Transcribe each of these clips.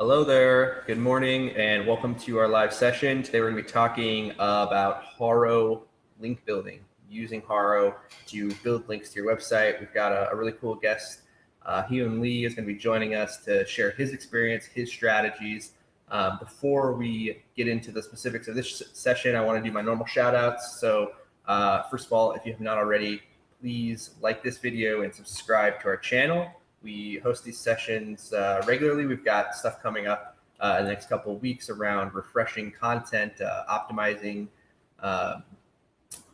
Hello there, good morning, and welcome to our live session. Today we're going to be talking about Haro link building, using Haro to build links to your website. We've got a really cool guest. Hyun Lee is going to be joining us to share his experience, his strategies. Before we get into the specifics of this session, I want to do my normal shout outs. So first of all, if you have not already, please like this video and subscribe to our channel. We host these sessions regularly. We've got stuff coming up in the next couple of weeks around refreshing content, optimizing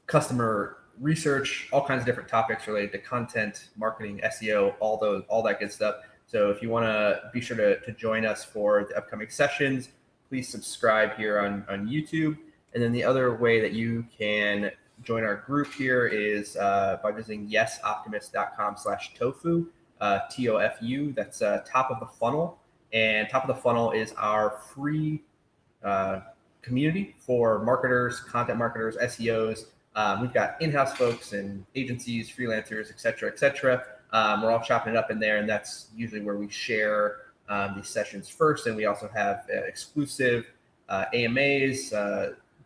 customer research, all kinds of different topics related to content, marketing, SEO, all that good stuff. So if you want to be sure to join us for the upcoming sessions, please subscribe here on YouTube. And then the other way that you can join our group here is by visiting yesoptimist.com/tofu. TOFU, that's top of the funnel. And top of the funnel is our free community for marketers, content marketers, SEOs. We've got in-house folks and agencies, freelancers, et cetera. We're all chopping it up in there, and that's usually where we share these sessions first. And we also have exclusive AMAs,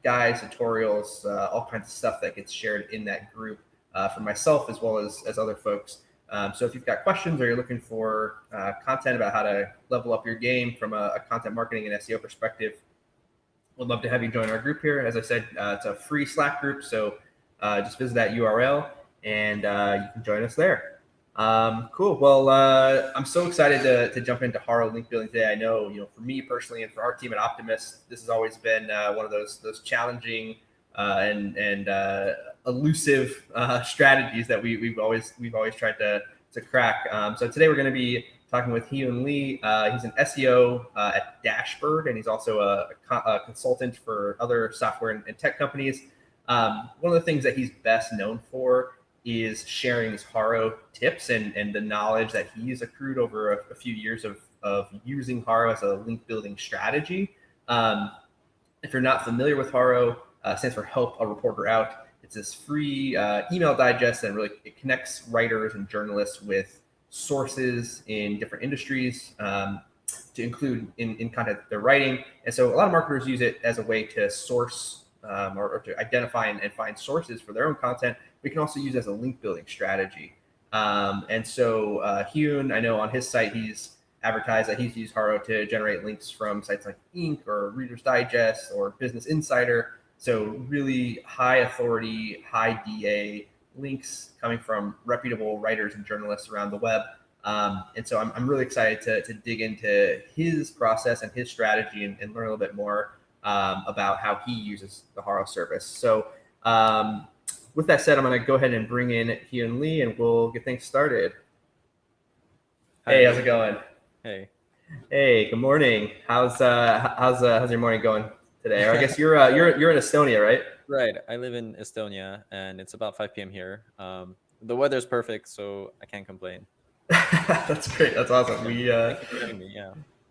guides, tutorials, all kinds of stuff that gets shared in that group for myself as well as other folks. So if you've got questions or you're looking for content about how to level up your game from a content marketing and SEO perspective, we'd love to have you join our group here. As I said, it's a free Slack group, so just visit that URL and you can join us there. Cool. Well, I'm so excited to jump into Haro link building today. I know, for me personally and for our team at Optimist, this has always been one of those challenging and elusive strategies that we've always tried to crack. So today we're going to be talking with Hyun Lee. He's an SEO at Dashboard, and he's also a consultant for other software and tech companies. One of the things that he's best known for is sharing his Haro tips and the knowledge that he's accrued over a few years of using Haro as a link building strategy. If you're not familiar with Haro, stands for Help a Reporter Out. It's this free email digest that really it connects writers and journalists with sources in different industries to include in content that they're writing. And so a lot of marketers use it as a way to source or to identify and find sources for their own content. We can also use it as a link building strategy. And so Hyun, I know on his site, he's advertised that he's used Haro to generate links from sites like Inc. or Reader's Digest or Business Insider. So really high authority, high DA links coming from reputable writers and journalists around the web. And so I'm really excited to dig into his process and his strategy and learn a little bit more about how he uses the Haro service. So with that said, I'm going to go ahead and bring in Hyun Lee and we'll get things started. Hey, how's it going? Hey, good morning. How's your morning going today? Or I guess you're in Estonia, right? Right. I live in Estonia, and it's about 5 p.m. here. The weather's perfect, so I can't complain. That's great. That's awesome. Thank you for having me.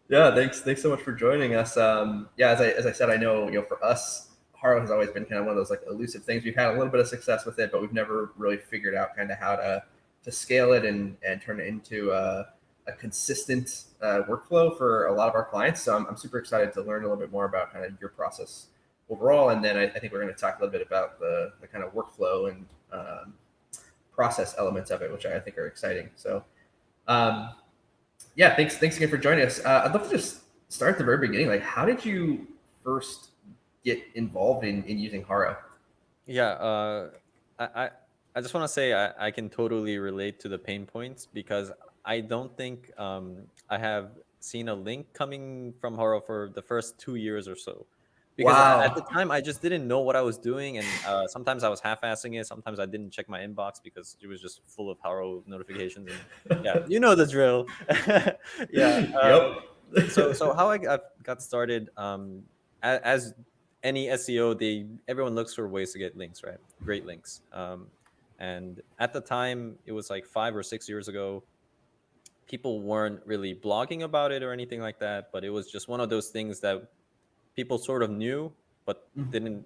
Yeah. Thanks so much for joining us. As I said, I know for us, Haro has always been kind of one of those like elusive things. We've had a little bit of success with it, but we've never really figured out kind of how to scale it and turn it into a consistent workflow for a lot of our clients. So I'm super excited to learn a little bit more about kind of your process overall. And then I think we're going to talk a little bit about the kind of workflow and process elements of it, which I think are exciting. So thanks again for joining us. I'd love to just start at the very beginning. Like, how did you first get involved in using Haro? I just want to say I can totally relate to the pain points because I don't think I have seen a link coming from Haro for the first 2 years or so. Because at the time, I just didn't know what I was doing. And sometimes I was half-assing it. Sometimes I didn't check my inbox because it was just full of Haro notifications. And you know the drill. Yep. So how I got started, as any SEO, everyone looks for ways to get links, right? Great links. And at the time, it was like 5 or 6 years ago. People weren't really blogging about it or anything like that, but it was just one of those things that people sort of knew, but didn't.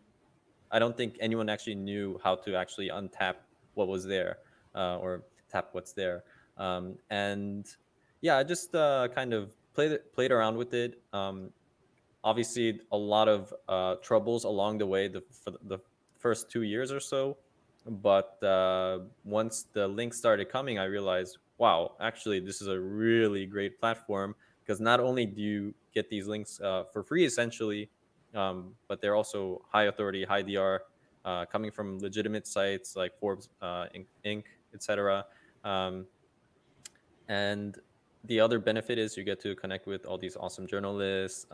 I don't think anyone actually knew how to actually untap what was there or tap what's there. I just kind of played around with it. Obviously, a lot of troubles along the way for the first 2 years or so. But once the links started coming, I realized, wow, actually, this is a really great platform, because not only do you get these links for free, essentially, but they're also high authority, high DR, coming from legitimate sites like Forbes, Inc., etc. Um, and the other benefit is you get to connect with all these awesome journalists.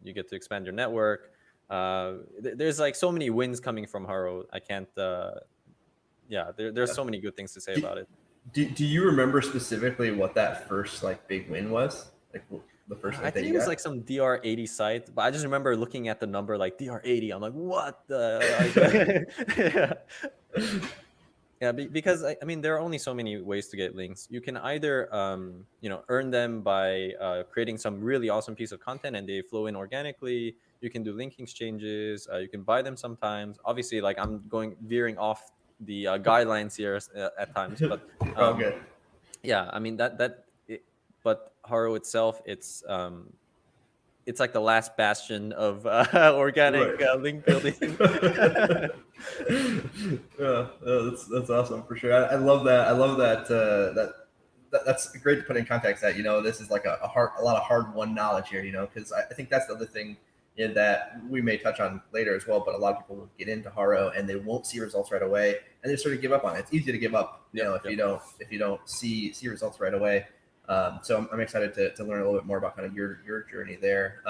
You get to expand your network. There's like so many wins coming from Haro. I can't. Yeah, there's Yeah. so many good things to say Do, about it. do you remember specifically what that first like big win was? Like the first I link that think you it was got? like some DR80 site, but I just remember looking at the number like DR80. I'm like, what the? Yeah. Yeah, because I mean, there are only so many ways to get links. You can either, earn them by creating some really awesome piece of content and they flow in organically. You can do link exchanges. You can buy them sometimes. Obviously, like I'm veering off the guidelines here at times, but Oh, um, good. yeah, I mean but Haro itself, it's like the last bastion of organic Right. link building. Yeah, that's awesome for sure. I love that. I love that's great to put in context that this is like a lot of hard won knowledge here. Because I think that's the other thing that we may touch on later as well. But a lot of people will get into Haro and they won't see results right away, and they sort of give up on it. It's easy to give up, Yep, if yep. you don't see results right away. So I'm excited to learn a little bit more about kind of your journey there.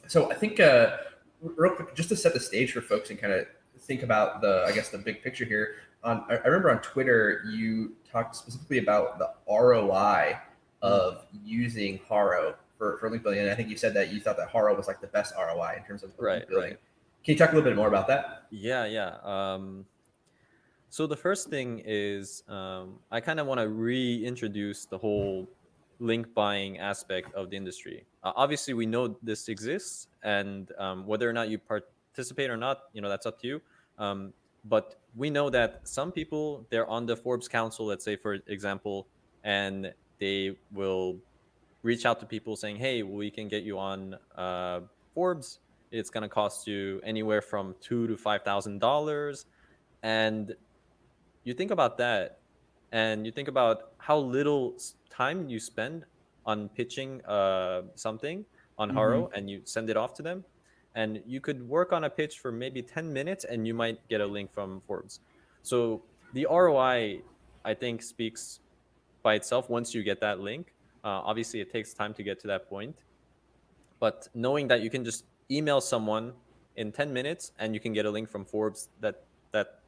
So I think real quick, just to set the stage for folks and kind of think about the big picture here. I remember on Twitter you talked specifically about the ROI Mm. of using Haro for link building, and I think you said that you thought that Haro was like the best ROI in terms of Right, link building. right. Can you talk a little bit more about that? Yeah, yeah. So the first thing is, I kind of want to reintroduce the whole link buying aspect of the industry. Obviously, we know this exists, and whether or not you participate or not, that's up to you. But we know that some people, they're on the Forbes Council, let's say, for example, and they will reach out to people saying, "Hey, we can get you on Forbes. It's gonna cost you anywhere from $2,000 to $5,000." And you think about that, and you think about how little time you spend on pitching something on Mm-hmm. Haro, and you send it off to them, and you could work on a pitch for maybe 10 minutes and you might get a link from Forbes. So the ROI, I think, speaks by itself once you get that link. Obviously, it takes time to get to that point, but knowing that you can just email someone in 10 minutes and you can get a link from Forbes, that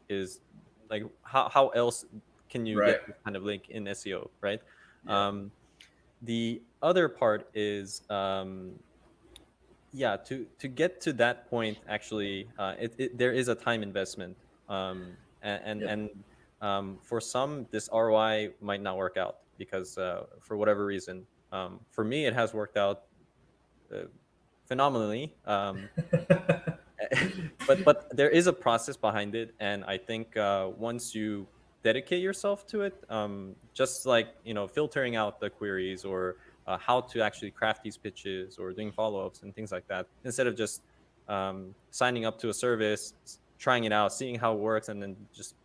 is like, how else can you Right. get this kind of link in SEO, right? Yeah. Um, the other part is, yeah, to get to that point, actually, there is a time investment, Yep. and for some, this ROI might not work out because for whatever reason. For me, it has worked out uh, phenomenally. But there is a process behind it, and I think once you dedicate yourself to it, just like filtering out the queries, or how to actually craft these pitches, or doing follow-ups and things like that, instead of just signing up to a service, trying it out, seeing how it works, and then just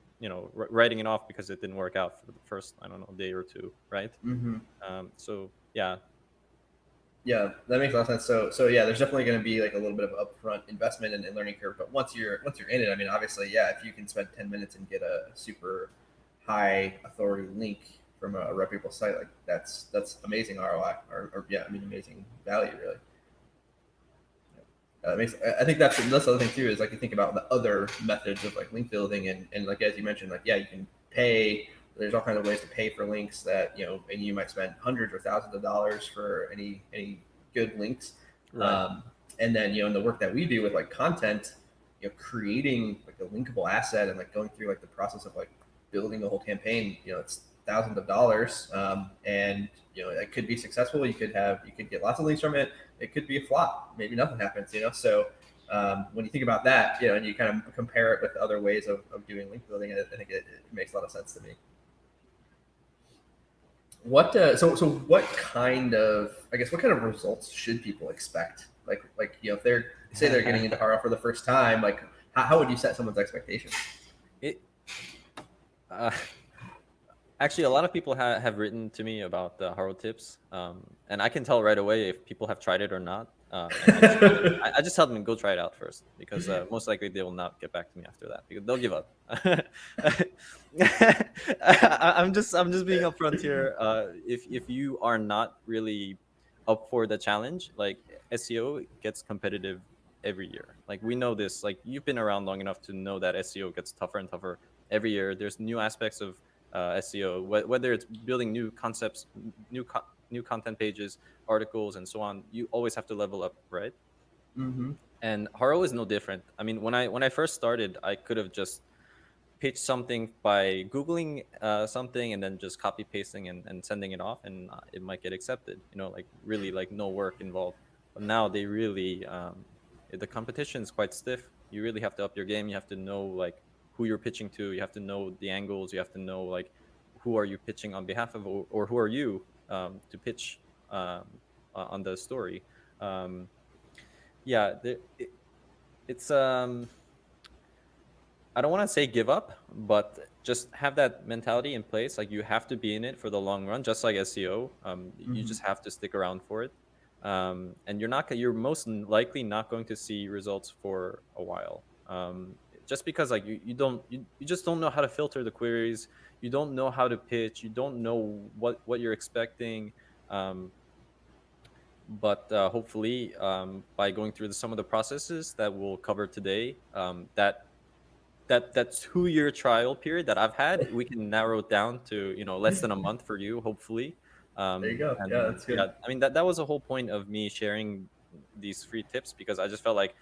writing it off because it didn't work out for the first, I don't know, day or two, right? Mm-hmm. So yeah. Yeah, that makes a lot of sense. So yeah, there's definitely going to be like a little bit of upfront investment and learning curve. But once you're in it, I mean, obviously, yeah, if you can spend 10 minutes and get a super high authority link from a reputable site, like that's amazing ROI, or yeah, I mean, amazing value, really. I think that's the other thing too, is like you think about the other methods of like link building, and like as you mentioned, like yeah, you can pay. There's all kinds of ways to pay for links that and you might spend hundreds or thousands of dollars for any good links. Right. Um, and then in the work that we do with like content, creating like a linkable asset and like going through like the process of like building a whole campaign, it's thousands of dollars, and it could be successful. You could get lots of links from it. It could be a flop. Maybe nothing happens. So when you think about that, and you kind of compare it with other ways of doing link building, I think it makes a lot of sense to me. What kind of, I guess, what kind of results should people expect? Like if they're, say they're getting into Haro for the first time, like how would you set someone's expectations? It uh, Actually, a lot of people have written to me about the Haro tips, and I can tell right away if people have tried it or not. And I just tell them go try it out first, because most likely they will not get back to me after that, because they'll give up. I'm just being upfront here. If you are not really up for the challenge, like, SEO gets competitive every year. Like, we know this. Like, you've been around long enough to know that SEO gets tougher and tougher every year. There's new aspects of SEO, whether it's building new concepts, new content pages, articles, and so on. You always have to level up, right? Mm-hmm. And Haro is no different. I mean, when I first started, I could have just pitched something by googling something and then just copy pasting and sending it off, and it might get accepted. Like, really, like, no work involved. But now they really, the competition is quite stiff. You really have to up your game. You have to know, like, who you're pitching to. You have to know the angles. You have to know, like, who are you pitching on behalf of, or who are you to pitch on the story. Um, yeah, it's I don't want to say give up, but just have that mentality in place. Like, you have to be in it for the long run, just like SEO. You Mm-hmm. just have to stick around for it, and you're most likely not going to see results for a while. Just because, like, you just don't know how to filter the queries. You don't know how to pitch. You don't know what you're expecting. Um, but hopefully, by going through some of the processes that we'll cover today, that 2-year trial period that I've had, we can narrow it down to, less than a month for you, hopefully. There you go. Yeah, And that's yeah, good. I mean, that was the whole point of me sharing these free tips, because I just felt like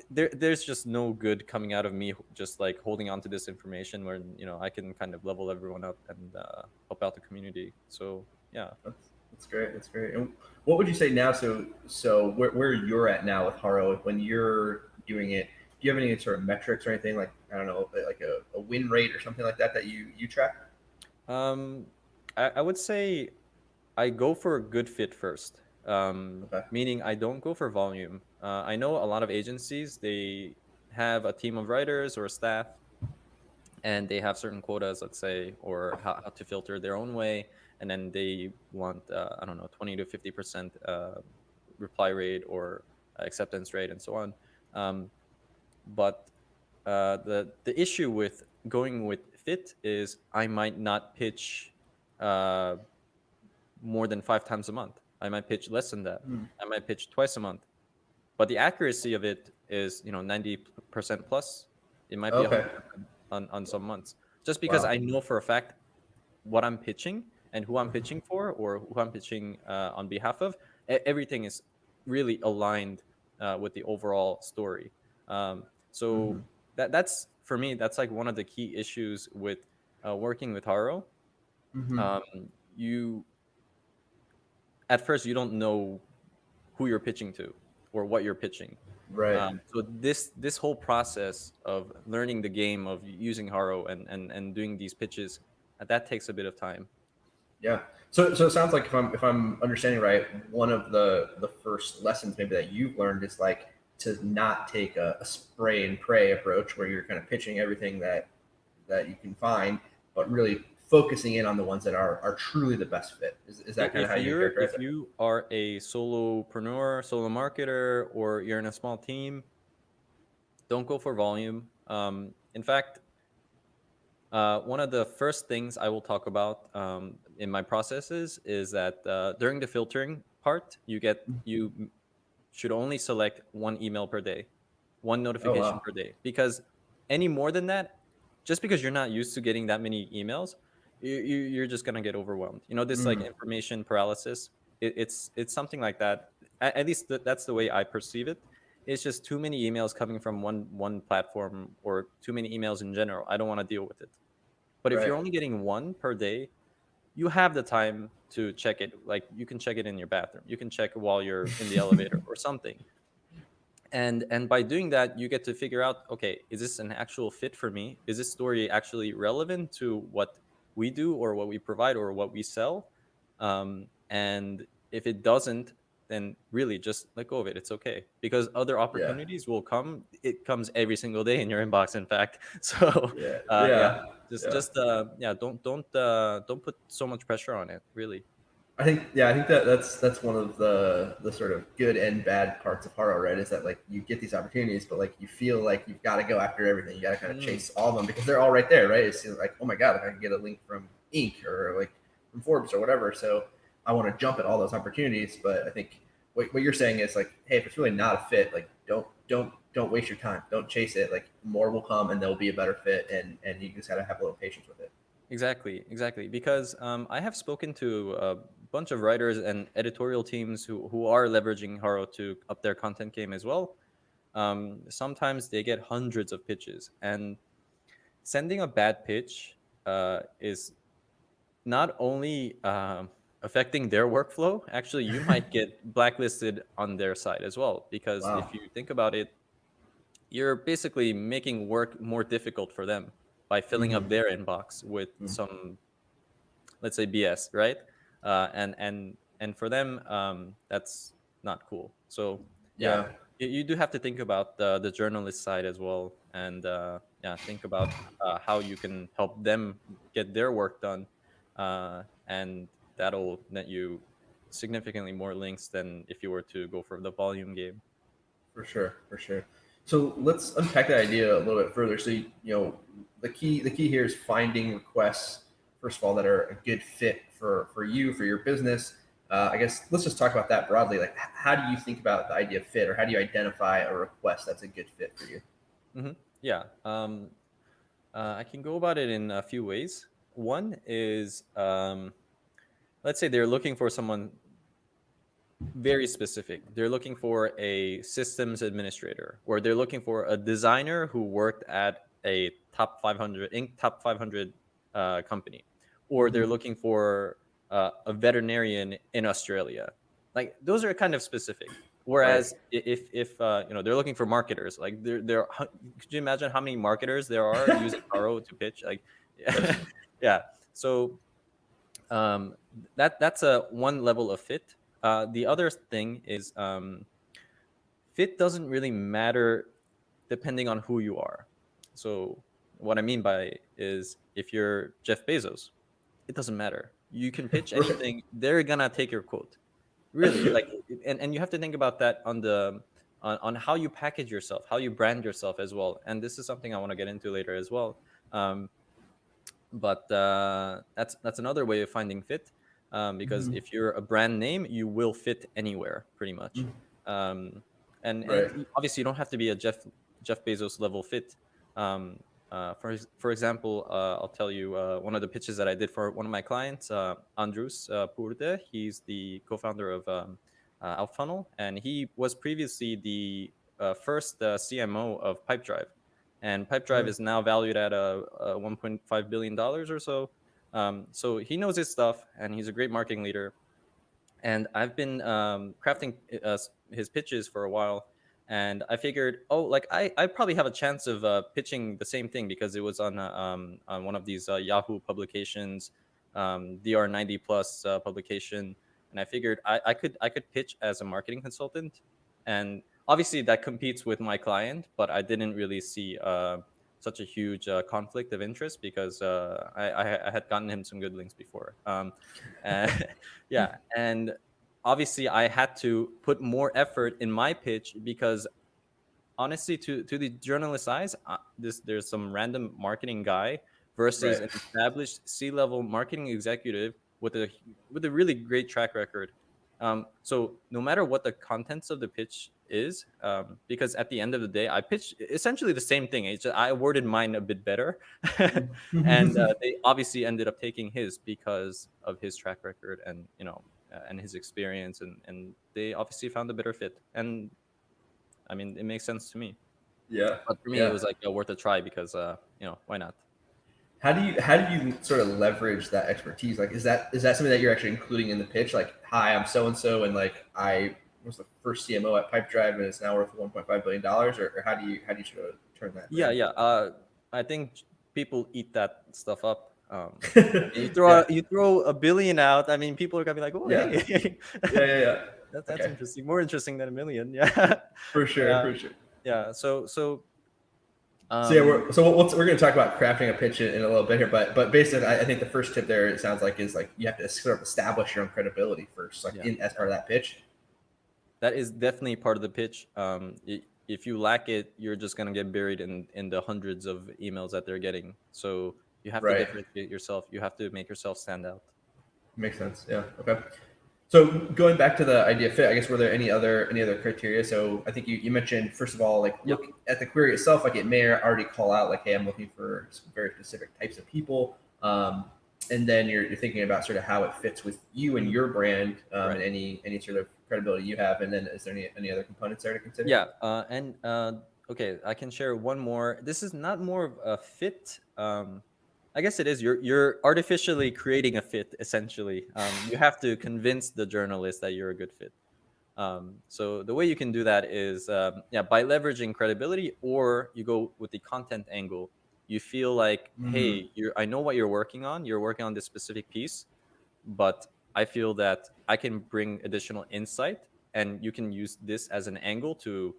there's just no good coming out of me just like holding on to this information, where I can kind of level everyone up and help out the community. So yeah. That's great. That's great. And what would you say now? So where you're at now with Haro, when you're doing it, do you have any sort of metrics or anything, like, I don't know, like a win rate or something like that that you track? um I would say I go for a good fit first. Okay. Meaning, I don't go for volume. I know a lot of agencies, they have a team of writers or staff, and they have certain quotas, let's say, or how to filter their own way, and then they want, I don't know, 20 to 50% reply rate or acceptance rate, and so on. Um, but the issue with going with fit is I might not pitch uh, more than 5 times a month. I might pitch less than that. Hmm. I might pitch twice a month. But the accuracy of it is, 90% plus. It might be Okay. 100% on some months. Just because Wow. I know for a fact what I'm pitching and who I'm pitching for, or who I'm pitching on behalf of, everything is really aligned with the overall story. Mm-hmm. So that's for me. That's like one of the key issues with working with Haro. Mm-hmm. Um, you At first you don't know who you're pitching to or what you're pitching. Right. So this whole process of learning the game of using Haro and doing these pitches, that takes a bit of time. Yeah. So it sounds like, if I'm understanding right, one of the first lessons maybe that you've learned is like to not take a spray and pray approach where you're kind of pitching everything that you can find, but really focusing in on the ones that are truly the best fit. Is that kind of If how you you're characterize if it? you are a solopreneur, solo marketer, or you're in a small team, don't go for volume. In fact, one of the first things I will talk about in my processes is that during the filtering part, you should only select one email per day, one Oh notification wow. per day, because any more than that, just because you're not used to getting that many emails, you're just gonna get overwhelmed. This, like, Mm, information paralysis. It's something like that. At least that's the way I perceive it. It's just too many emails coming from one platform, or too many emails in general. I don't want to deal with it. But if right. you're only getting one per day, you have the time to check it. Like, you can check it in your bathroom. You can check while you're in the elevator or something. And by doing that, you get to figure out, okay, is this an actual fit for me? Is this story actually relevant to what we do or what we provide or what we sell. And if it doesn't, then really just let go of it. It's okay, because other Yeah. opportunities will come. It comes every single day in your inbox, in fact. So Yeah. yeah, Yeah. Yeah. just yeah, don't put so much pressure on it, really. I think that that's one of the sort of good and bad parts of Haro, right? Is that like you get these opportunities, but like you feel like you've got to go after everything. You got to kind of Mm, chase all of them because they're all right there, right? It's like, oh my god, like I can get a link from Inc. or like from Forbes or whatever. So I want to jump at all those opportunities. But I think what you're saying is like, hey, if it's really not a fit, like don't waste your time. Don't chase it. Like more will come and there'll be a better fit, and you just gotta have a little patience with it. exactly. Because I have spoken to a bunch of writers and editorial teams who are leveraging Haro to up their content game as well. Sometimes they get hundreds of pitches, and sending a bad pitch is not only affecting their workflow. Actually, you might get blacklisted on their side as well, because Wow. if you think about it, you're basically making work more difficult for them by filling up Mm-hmm. their inbox with some, let's say, BS, right? And for them, that's not cool. So yeah, Yeah, you do have to think about the journalist side as well, and yeah, think about how you can help them get their work done, and that'll net you significantly more links than if you were to go for the volume game. for sure, for sure. So let's unpack that idea a little bit further. So you know, the key here is finding requests first of all that are a good fit for you for your business. I guess let's just talk about that broadly. Like, how do you think about the idea of fit, or how do you identify a request that's a good fit for you? Yeah. I can go about it in a few ways. One is, let's say they're looking for someone very specific. They're looking for a systems administrator, or they're looking for a designer who worked at a top 500 company, or they're Mm-hmm. looking for a veterinarian in Australia. Like, those are kind of specific. Right. Whereas if they're looking for marketers, like could you imagine how many marketers there are using Haro to pitch? Like, Yes. yeah. So um, that's a one level of fit. The other thing is, fit doesn't really matter depending on who you are. So what I mean by is, if you're Jeff Bezos, it doesn't matter. You can pitch Right. anything; they're gonna take your quote. Really, like, and you have to think about that on on how you package yourself, how you brand yourself as well. And this is something I want to get into later as well. Um, but that's another way of finding fit, because Mhm. if you're a brand name, you will fit anywhere pretty much. Mhm. um, and Right. obviously you don't have to be a Jeff Bezos level fit. um, for example, I'll tell you one of the pitches that I did for one of my clients, Andrus Purde. He's the co-founder of Outfunnel, and he was previously the first CMO of Pipedrive, and Pipedrive Uh, is now valued at 1.5 billion dollars or so. So he knows his stuff, and he's a great marketing leader. And I've been crafting his pitches for a while, and I figured, oh, like I probably have a chance of pitching the same thing, because it was on one of these Yahoo publications, DR90 plus publication, and I figured I could pitch as a marketing consultant, and obviously that competes with my client, but I didn't really see such a huge conflict of interest, because I had gotten him some good links before. And yeah, and obviously I had to put more effort in my pitch, because honestly, to the journalist's eyes, there's some random marketing guy versus right. an established C-level marketing executive with a really great track record. So no matter what the contents of the pitch is, because at the end of the day, I pitched essentially the same thing. It's just, I worded mine a bit better, and they obviously ended up taking his because of his track record, and and his experience, and they obviously found a better fit. And I mean, it makes sense to me. Yeah. But for me, it Yeah. was like worth a try, because why not? How do you sort of leverage that expertise? Like, is that something that you're actually including in the pitch? Like, hi, I'm so and so, and like I was the first CMO at Pipedrive, and it's now worth $1.5 billion. Or how do you sort of turn that Yeah, around? yeah. I think people eat that stuff up. And you throw Yeah. you throw a billion out. I mean, people are gonna be like, "Oh, Yeah. hey, Yeah. that's Okay. interesting. More interesting than a million." Yeah, For sure. uh, For sure. yeah. So yeah, Um, we're going to talk about crafting a pitch in a little bit here, but basically, I think the first tip there, it sounds like, is like you have to sort of establish your own credibility first, like yeah, as part of that pitch. that is definitely part of the pitch. If you lack it, you're just gonna get buried in the hundreds of emails that they're getting. So you have to Right. differentiate yourself. You have to make yourself stand out. Makes sense. Yeah. Okay. So going back to the idea of fit, I guess, were there any other criteria? So I think you mentioned, first of all, like Yeah. look at the query itself, like it may already call out like, hey, I'm looking for some very specific types of people. And then you're thinking about sort of how it fits with you and your brand, Right. and any sort of credibility you have. And then is there any other components there to consider? Yeah. Okay, I can share one more. This is not more of a fit. I guess it is. You're artificially creating a fit essentially. You have to convince the journalist that you're a good fit. So the way you can do that is, by leveraging credibility, or you go with the content angle. You feel like, Mm-hmm. hey, I know what you're working on. You're working on this specific piece, but I feel that I can bring additional insight, and you can use this as an angle to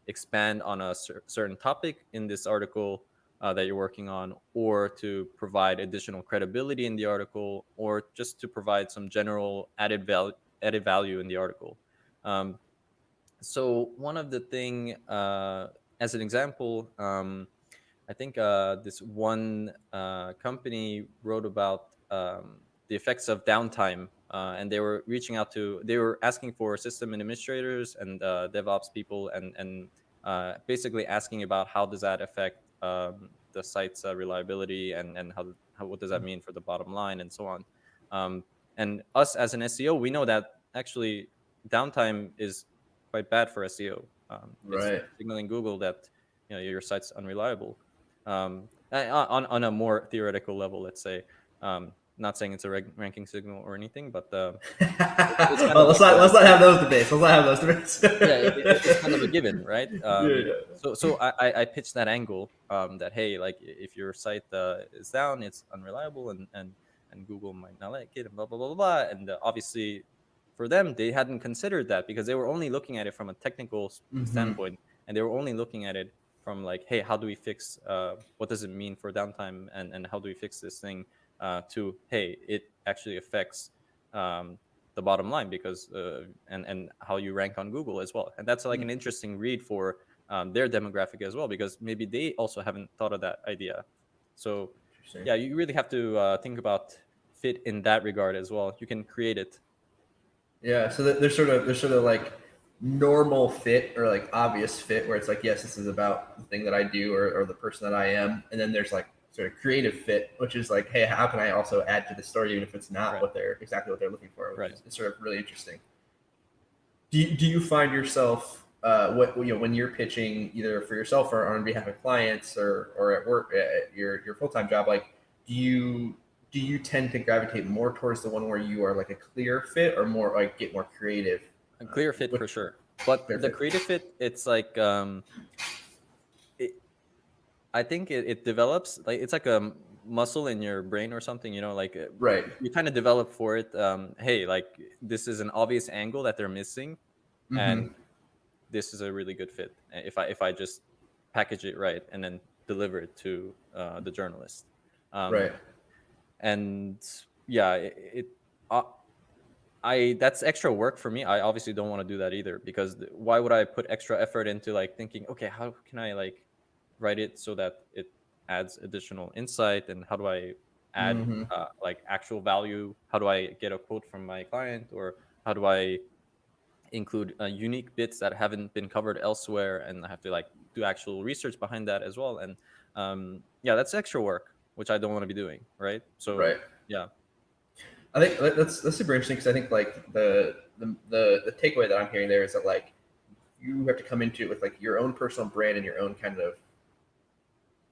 expand on a certain topic in this article that you're working on, or to provide additional credibility in the article, or just to provide some general added value in the article. Um, so one of the thing, as an example, I think this one company wrote about the effects of downtime, and they were asking for system administrators and DevOps people, and basically asking about how does that affect the site's reliability, and how what does that mean for the bottom line, and so on. Um, and us as an SEO, we know that actually downtime is quite bad for SEO. It's Right. signaling Google that your site's unreliable. On a more theoretical level, let's say. Not saying it's a ranking signal or anything, but it's kind Well, of let's like not a, let's not have those debates. Let's not have those debates. yeah, it's kind of a given, right? Yeah. So I pitched that angle, that hey, like if your site is down, it's unreliable, and Google might not like it, and blah blah blah blah blah. And obviously, for them, they hadn't considered that because they were only looking at it from a technical Mm-hmm. standpoint, and they were only looking at it from like, hey, how do we fix? What does it mean for downtime, and how do we fix this thing? To hey, it actually affects. The bottom line, because and how you rank on Google as well, and that's like an interesting read for their demographic as well, because maybe they also haven't thought of that idea. So Interesting. yeah, you really have to think about fit in that regard as well. You can create it. Yeah, so there's sort of like normal fit or like obvious fit where it's like, yes, this is about the thing that I do, or the person that I am, and then there's like sort of creative fit, which is like, hey, how can I also add to the story even if it's not Right. exactly what they're looking for, which Right. is sort of really interesting. Do you find yourself when you're pitching either for yourself or on behalf of clients, or at work at your full-time job, like do you tend to gravitate more towards the one where you are like a clear fit, or more like get more creative? A clear fit With for sure, but clear the fit. creative fit, it's like it, I think it develops, like it's like a muscle in your brain or something, like Right. you kind of develop for it. Hey, like this is an obvious angle that they're missing, Mm-hmm. and this is a really good fit if I just package it right and then deliver it to the journalist. Um, Right. and yeah, uh, I that's extra work for me. I obviously don't want to do that either, because why would I put extra effort into like thinking, okay, how can I like write it so that it adds additional insight, and how do I add Mm-hmm. like actual value? How do I get a quote from my client, or how do I include unique bits that haven't been covered elsewhere, and I have to like do actual research behind that as well. And yeah, that's extra work, which I don't want to be doing, right? So Right. yeah. I think that's super interesting, because I think like the takeaway that I'm hearing there is that like you have to come into it with like your own personal brand and your own kind of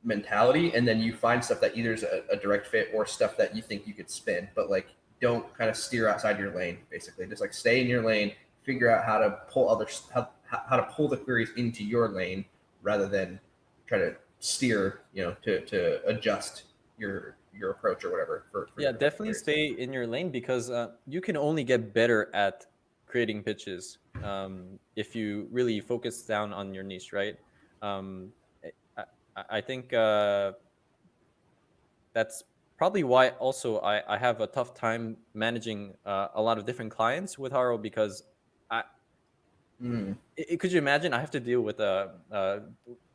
mentality, and then you find stuff that either is a direct fit or stuff that you think you could spin, but like don't kind of steer outside your lane. Basically, just like stay in your lane, figure out how to pull how to pull the queries into your lane, rather than try to steer, to adjust your approach or whatever for Yeah, different types of definitely queries. stay in your lane because you can only get better at creating pitches if you really focus down on your niche, right? Um, I, I think that's probably why also I have a tough time managing a lot of different clients with Haro because I, Mm, could you imagine I have to deal with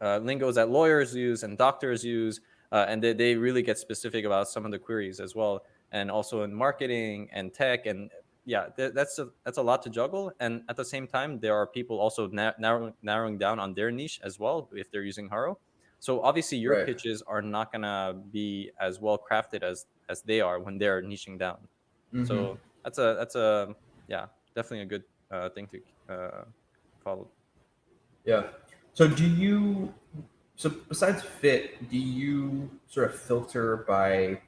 lingos that lawyers use and doctors use, and they really get specific about some of the queries as well, and also in marketing and tech, and yeah, that's a lot to juggle. And at the same time, there are people also narrowing down on their niche as well if they're using Haro. So obviously, your right. pitches are not gonna be as well crafted as they are when they're niching down. Hmm. So that's a yeah, definitely a good thing to follow. Yeah. So do you? So besides fit, do you sort of filter by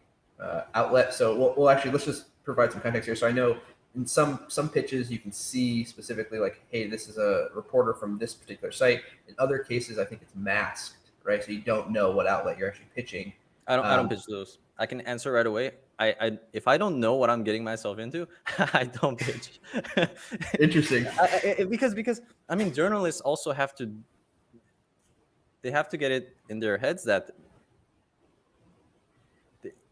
outlet? So well, actually, let's just provide some context here. So I know in some pitches you can see specifically like, hey, this is a reporter from this particular site. In other cases, I think it's masked, right? So you don't know what outlet you're actually pitching. I don't Um, pitch those. I can answer right away. I if I don't know what I'm getting myself into, I don't pitch. Interesting. Because I mean journalists also have to they have to get it in their heads that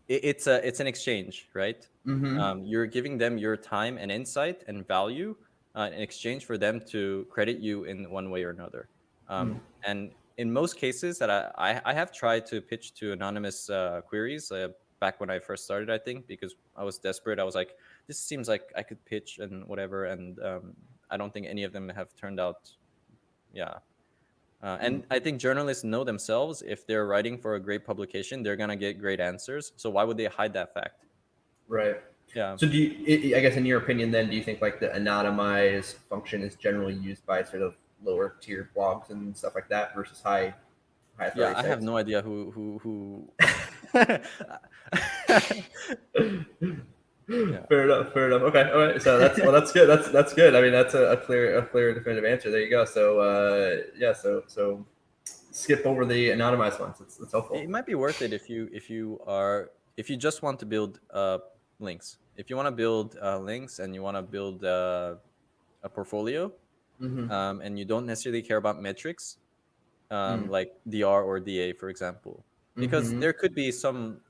it's an exchange, right? Mm-hmm. You're giving them your time and insight and value in exchange for them to credit you in one way or another. And in most cases that I have tried to pitch to anonymous queries back when I first started, I think, because I was desperate. I was like, this seems like I could pitch and whatever. And I don't think any of them have turned out, yeah, and I think journalists know themselves if they're writing for a great publication, they're gonna get great answers. So why would they hide that fact? Right. Yeah. So do you, I guess in your opinion then, do you think like the anonymize function is generally used by sort of lower tier blogs and stuff like that versus high Yeah, authority I have sites? no idea who. Yeah. Fair enough. Fair enough. Okay. All right. So that's good. That's good. I mean, that's a clear definitive answer. There you go. So yeah. So skip over the anonymized ones. It's helpful. It might be worth it if you just want to build links. If you want to build links and you want to build a portfolio, Mm-hmm. and you don't necessarily care about metrics, Mm. like DR or DA, for example, because Mm-hmm. there could be some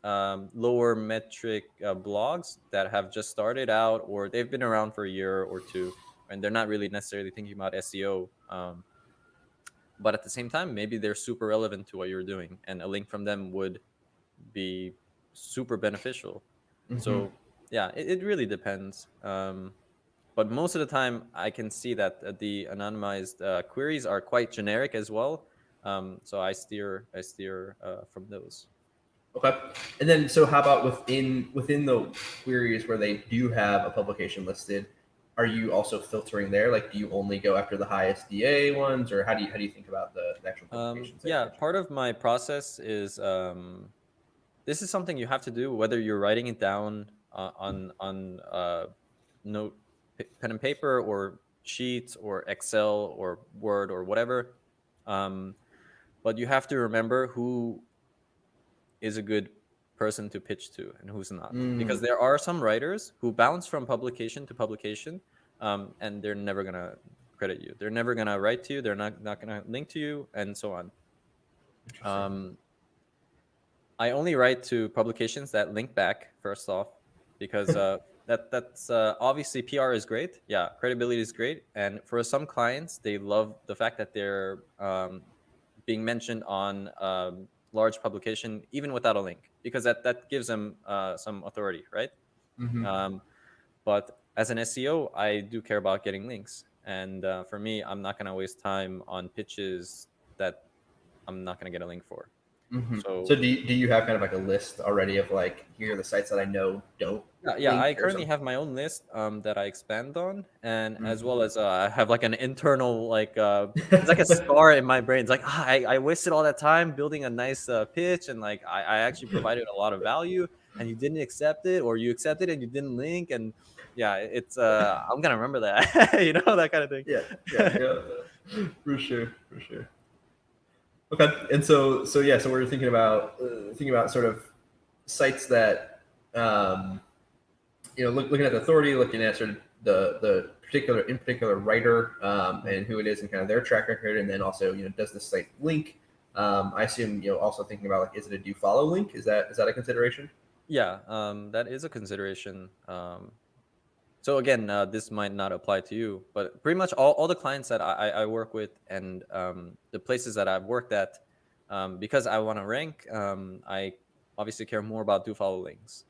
lower metric blogs that have just started out or they've been around for a year or two, and they're not really necessarily thinking about SEO. But at the same time, maybe they're super relevant to what you're doing, and a link from them would be super beneficial. Mm-hmm. So yeah, it really depends. But most of the time, I can see that the anonymized queries are quite generic as well. So I steer from those. Okay. And then so how about within the queries where they do have a publication listed, are you also filtering there? Like do you only go after the highest DA ones or how do you think about the actual publications that you're Yeah, pitching? part of my process is this is something you have to do whether you're writing it down on note pen and paper or sheets or Excel or Word or whatever. Um, but you have to remember who is a good person to pitch to and who's not, because Mm, there are some writers who bounce from publication to publication, and they're never gonna credit you. They're never gonna write to you. They're not gonna link to you, and so on. interesting. Um, I only write to publications that link back first off, because that's obviously PR is great. Yeah, credibility is great, and for some clients, they love the fact that they're being mentioned on large publication even without a link, because that gives them some authority, right? Mm-hmm. Um, but as an SEO, I do care about getting links, and for me, I'm not going to waste time on pitches that I'm not going to get a link for. Mm-hmm. So So do you have kind of like a list already of like here are the sites that I know don't yeah, I link or currently something? have my own list that I expand on, and as Mm. well as I have like an internal it's like a scar in my brain. It's like I wasted all that time building a nice pitch, and like I actually provided a lot of value, and you didn't accept it, or you accepted it and you didn't link, and yeah, it's I'm gonna remember that, that kind of thing. Yeah, yeah, for sure, for sure. Okay, and so yeah, so we're thinking about sort of sites that looking at the authority, looking at sort of the particular writer and who it is and kind of their track record, and then also does the site link? I assume also thinking about like, is it a do follow link? Is that a consideration? Yeah, that is a consideration. So again, this might not apply to you, but pretty much all the clients that I work with and the places that I've worked at, because I want to rank, I obviously care more about do follow links.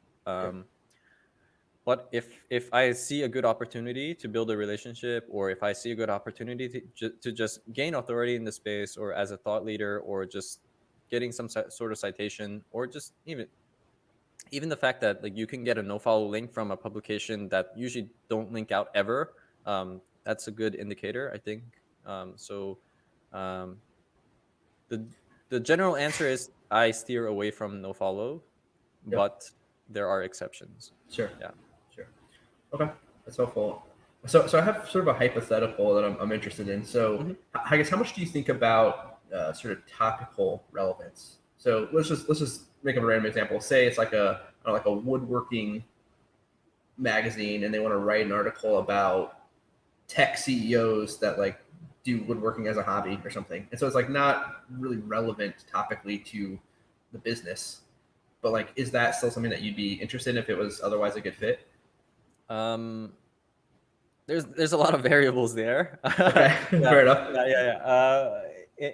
But if I see a good opportunity to build a relationship, or if I see a good opportunity to just gain authority in the space, or as a thought leader, or just getting some sort of citation, or just even the fact that like you can get a no follow link from a publication that usually don't link out ever, that's a good indicator, I think. So um, the the general answer is I steer away from no follow, Yep. but there are exceptions. Sure. Yeah. Sure. Okay, that's helpful. So I have sort of a hypothetical that I'm interested in. So I guess how much do you think about sort of topical relevance? So let's just make up a random example. Say it's like a woodworking magazine, and they want to write an article about tech CEOs that like do woodworking as a hobby or something. And so it's like not really relevant topically to the business, but like, is that still something that you'd be interested in if it was otherwise a good fit? There's a lot of variables there. Okay, Yeah, fair enough.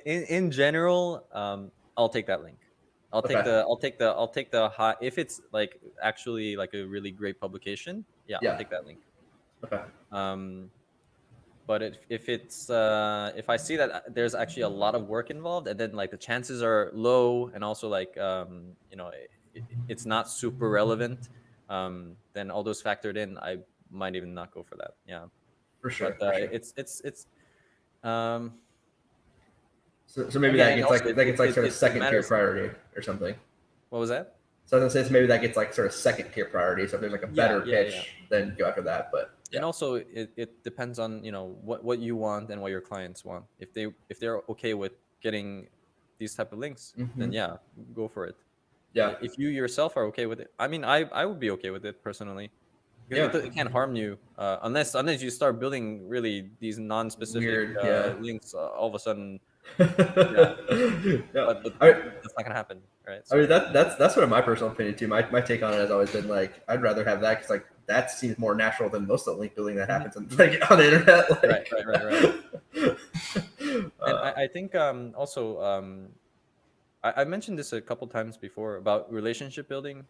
in general, I'll take that link. Okay. I'll take the high if it's like actually like a really great publication. Yeah, I'll Yeah. take that link. Okay. But if I see that there's actually a lot of work involved, and then like the chances are low, and also like it's not super relevant, then all those factored in, I might even not go for that. Yeah. For sure. But For sure. it's um So maybe again, that and gets also like sort of it second tier matters. priority or something. What was that? So I was gonna say, so maybe that gets like sort of second tier priority. So if there's like a better Yeah. pitch, then go after that. But yeah. And also it depends on what you want and what your clients want. If they're okay with getting these type of links, then yeah, go for it. Yeah. If you yourself are okay with it, I mean, I would be okay with it personally, because Yeah. it can't harm you, unless you start building really these non-specific Weird. Yeah. links, all of a sudden. Yeah, Yeah. but I, that's not gonna happen, right? I mean, So that's sort of my personal opinion too. My take on it has always been like, I'd rather have that because like that seems more natural than most of the link building that happens on, like, on the internet. Like, right. And I think also I mentioned this a couple times before about relationship building.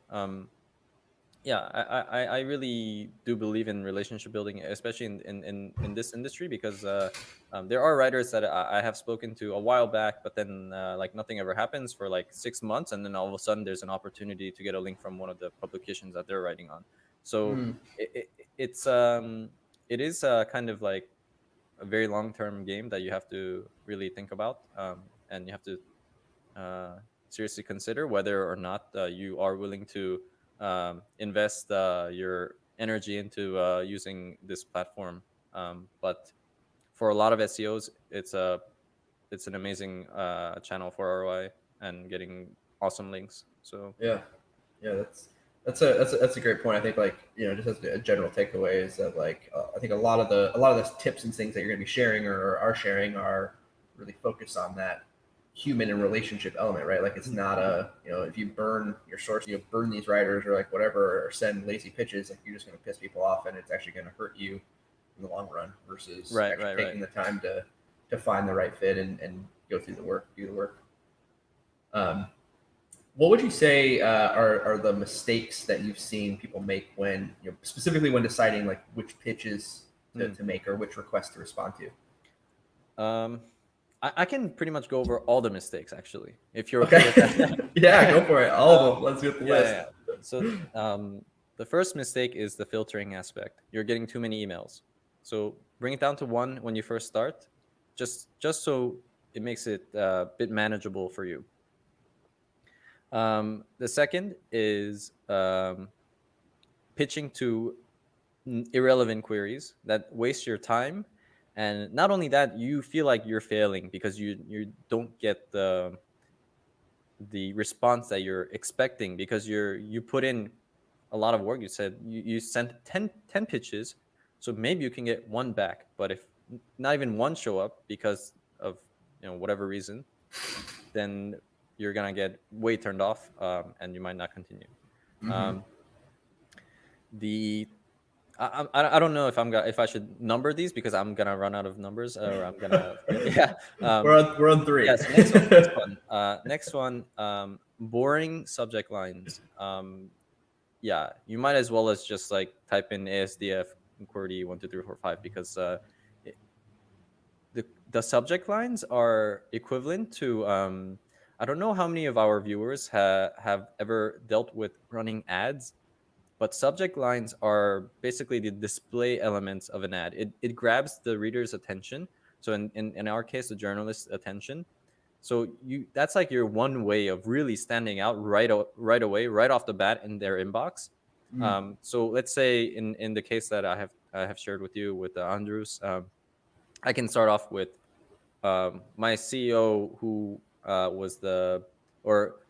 Yeah, I really do believe in relationship building, especially in this industry, because there are writers that I have spoken to a while back, but then like nothing ever happens for like 6 months, and then all of a sudden there's an opportunity to get a link from one of the publications that they're writing on. So it's it is kind of like a very long-term game that you have to really think about, and you have to seriously consider whether or not you are willing to invest your energy into using this platform. But for a lot of SEOs, it's an amazing channel for ROI and getting awesome links. So yeah, that's a great point. I think like just as a general takeaway is that like I think a lot of the tips and things that you're going to be sharing or are sharing are really focused on that human and relationship element, right? Like it's not a if you burn your source, you burn these writers or like whatever, or send lazy pitches, like you're just going to piss people off, and it's actually going to hurt you in the long run versus taking the time to find the right fit and go through the work, do the work. What would you say are the mistakes that you've seen people make when specifically when deciding like which pitches to make or which requests to respond to? I can pretty much go over all the mistakes, actually, if you're okay with that. Yeah, go for it. All of them. Let's get the list. Yeah. So the first mistake is the filtering aspect. You're getting too many emails. So bring it down to one when you first start, just so it makes it a bit manageable for you. The second is pitching to irrelevant queries that waste your time. And not only that, you feel like you're failing because you don't get the the response that you're expecting, because you put in a lot of work. You said you sent 10 pitches, so maybe you can get one back. But if not even one show up because of whatever reason, then you're gonna get way turned off, and you might not continue. Um, the I don't know if I should number these, because I'm gonna run out of numbers, or I'm gonna yeah. We're on 3. Yeah. So next one. Boring subject lines. Yeah, you might as well as just like type in ASDF inquiry 1 2 3 4 5, because the subject lines are equivalent to I don't know how many of our viewers have ever dealt with running ads, but subject lines are basically the display elements of an ad. It grabs the reader's attention. So in our case, the journalist's attention. So that's like your one way of really standing out right away, right off the bat in their inbox. So let's say in the case that I have shared with you with Andrews, I can start off with my CEO, who was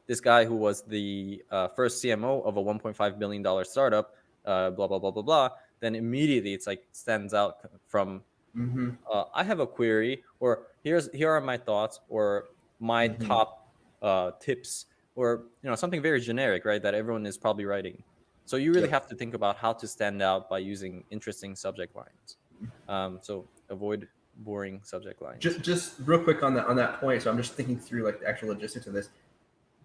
this guy who was the first CMO of a $1.5 billion startup, blah, blah, blah, blah, blah. Then immediately it's like stands out from, I have a query, or here are my thoughts, or my top tips, or something very generic, right, that everyone is probably writing. So you really have to think about how to stand out by using interesting subject lines. So avoid boring subject lines. Just real quick on that point. So I'm just thinking through like the actual logistics of this.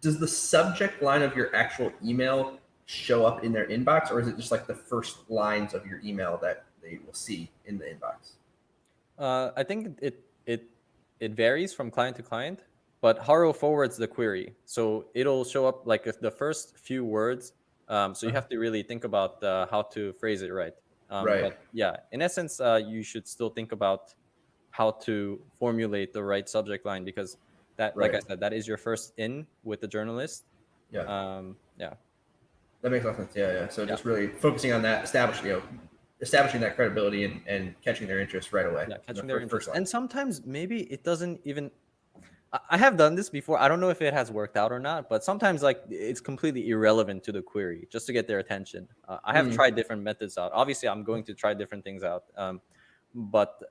Does the subject line of your actual email show up in their inbox, or is it just like the first lines of your email that they will see in the inbox? I think it varies from client to client, but Haro forwards the query, so it'll show up like the first few words. So you have to really think about how to phrase it right. Right. But yeah, in essence, you should still think about how to formulate the right subject line, because that, like I said, that is your first in with the journalist. Yeah. Yeah. That makes a lot of sense. Yeah. So just really focusing on that, establishing that credibility and catching their interest right away. Yeah, catching their interest. And sometimes maybe it doesn't even. I have done this before. I don't know if it has worked out or not, but sometimes like it's completely irrelevant to the query, just to get their attention. I have tried different methods out. Obviously, I'm going to try different things out. But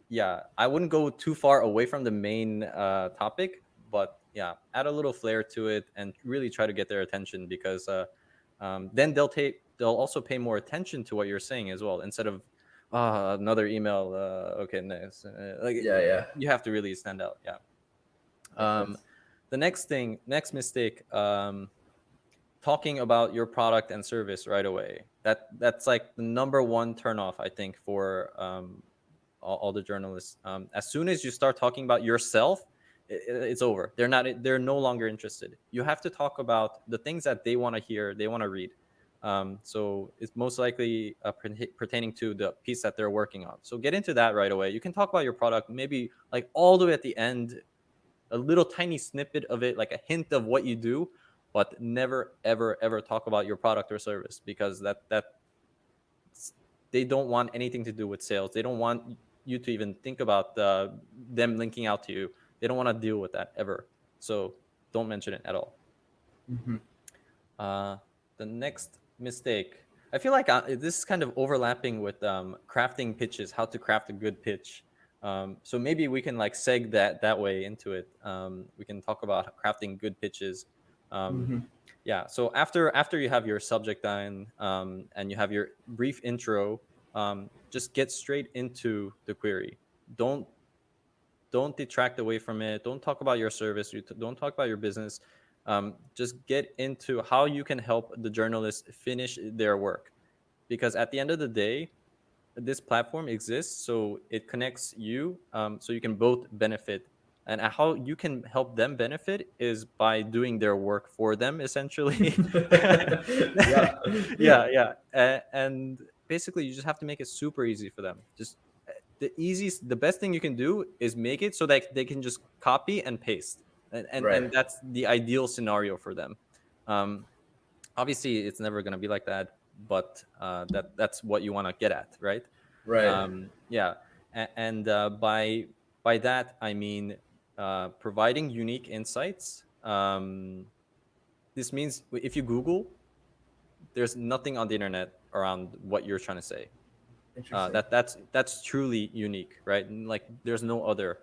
yeah, I wouldn't go too far away from the main topic, but yeah, add a little flair to it and really try to get their attention, because then they'll also pay more attention to what you're saying as well, instead of another email. Okay, nice. You have to really stand out. Yeah. The next mistake, talking about your product and service right away. That's like the number one turnoff, I think, for all the journalists. As soon as you start talking about yourself, it's over. They're no longer interested. You have to talk about the things that they want to hear, they want to read. So it's most likely pertaining to the piece that they're working on. So get into that right away. You can talk about your product, maybe like all the way at the end, a little tiny snippet of it, like a hint of what you do, but never, ever, ever talk about your product or service, because that they don't want anything to do with sales. They don't want you to even think about them linking out to you. They don't want to deal with that ever. So don't mention it at all. The next mistake, I feel like this is kind of overlapping with crafting pitches, how to craft a good pitch. So maybe we can like seg that way into it. We can talk about crafting good pitches. Yeah. So after you have your subject line and you have your brief intro, just get straight into the query. Don't detract away from it. Don't talk about your service. Don't talk about your business. Just get into how you can help the journalist finish their work, because at the end of the day, this platform exists so it connects you, so you can both benefit. And how you can help them benefit is by doing their work for them, essentially. Yeah. And basically, you just have to make it super easy for them. Just the best thing you can do is make it so that they can just copy and paste, and that's the ideal scenario for them. Obviously, it's never going to be like that, but that's what you want to get at, right? Yeah. And by that I mean providing unique insights this means if you Google, there's nothing on the internet around what you're trying to say. Interesting. That's truly unique, right? And like there's no other.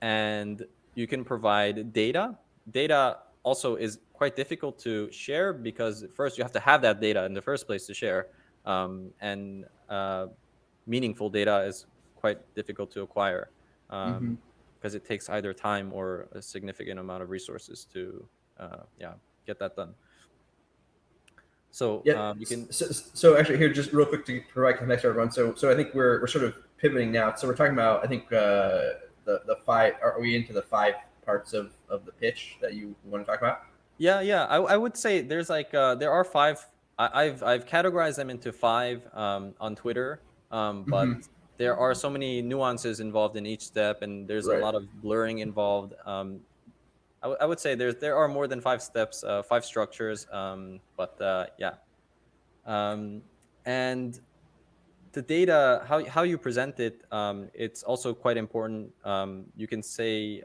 And you can provide data. Data also is quite difficult to share because first you have to have that data in the first place to share, and meaningful data is quite difficult to acquire, Mm-hmm. because it takes either time or a significant amount of resources to yeah, get that done. So Yeah. you can. So actually, here just real quick to provide context for everyone. So I think we're sort of pivoting now. So we're talking about, I think, the five. Are we into the five parts of the pitch that you want to talk about? Yeah. I would say there's like there are five. I've categorized them into five on Twitter, but Mm-hmm. there are so many nuances involved in each step, and there's a Right. lot of blurring involved. I would say there are more than five steps, five structures, but yeah, um, and the data, how you present it, it's also quite important. You can say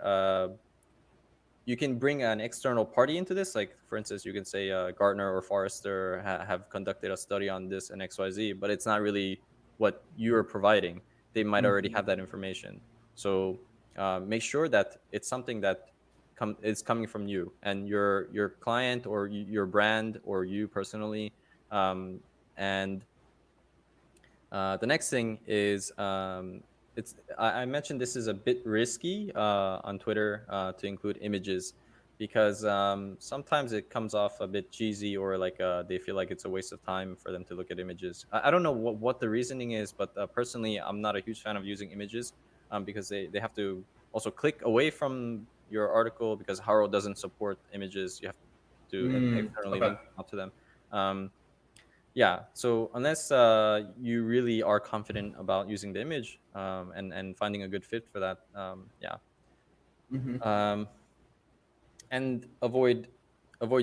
you can bring an external party into this. Like, for instance, you can say Gartner or Forrester have conducted a study on this and XYZ, but it's not really what you're providing. They might already Mm-hmm. have that information. So make sure that it's something that is coming from you and your client or your brand or you personally. And the next thing is I mentioned this is a bit risky on Twitter to include images because sometimes it comes off a bit cheesy or like they feel like it's a waste of time for them to look at images. I don't know what the reasoning is, but personally, I'm not a huge fan of using images because they have to also click away from your article because Haro doesn't support images. You have to externally Okay. link out to them. Um, yeah, so unless you really are confident about using the image and finding a good fit for that, yeah. Mm-hmm. um, and avoid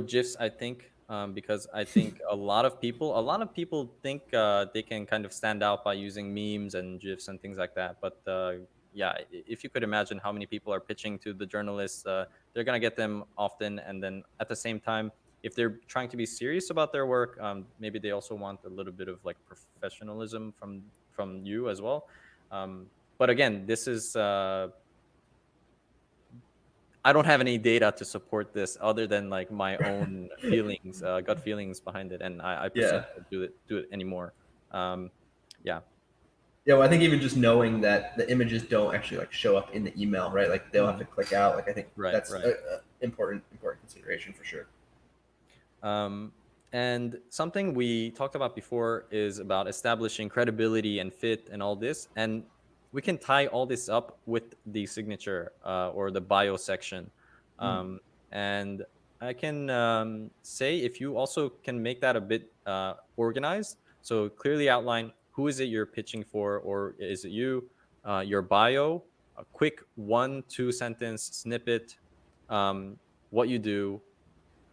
gifs, I think, because I think a lot of people think they can kind of stand out by using memes and gifs and things like that, but yeah, if you could imagine how many people are pitching to the journalists, they're going to get them often, and then at the same time, if they're trying to be serious about their work, maybe they also want a little bit of like professionalism from you as well. But again, this is I don't have any data to support this other than like my own feelings, gut feelings behind it, and I personally Yeah. don't do it anymore. Um, yeah, Yeah, well, I think even just knowing that the images don't actually like show up in the email, right? Like they'll have Mhm. to click out. Like I think Right, that's right. a important consideration for sure. Um, and something we talked about before is about establishing credibility and fit and all this, and we can tie all this up with the signature or the bio section. Mm. Um, and I can say if you also can make that a bit organized, so clearly outline who is it you're pitching for, or is it you, your bio, a quick 1-2 sentence snippet, what you do,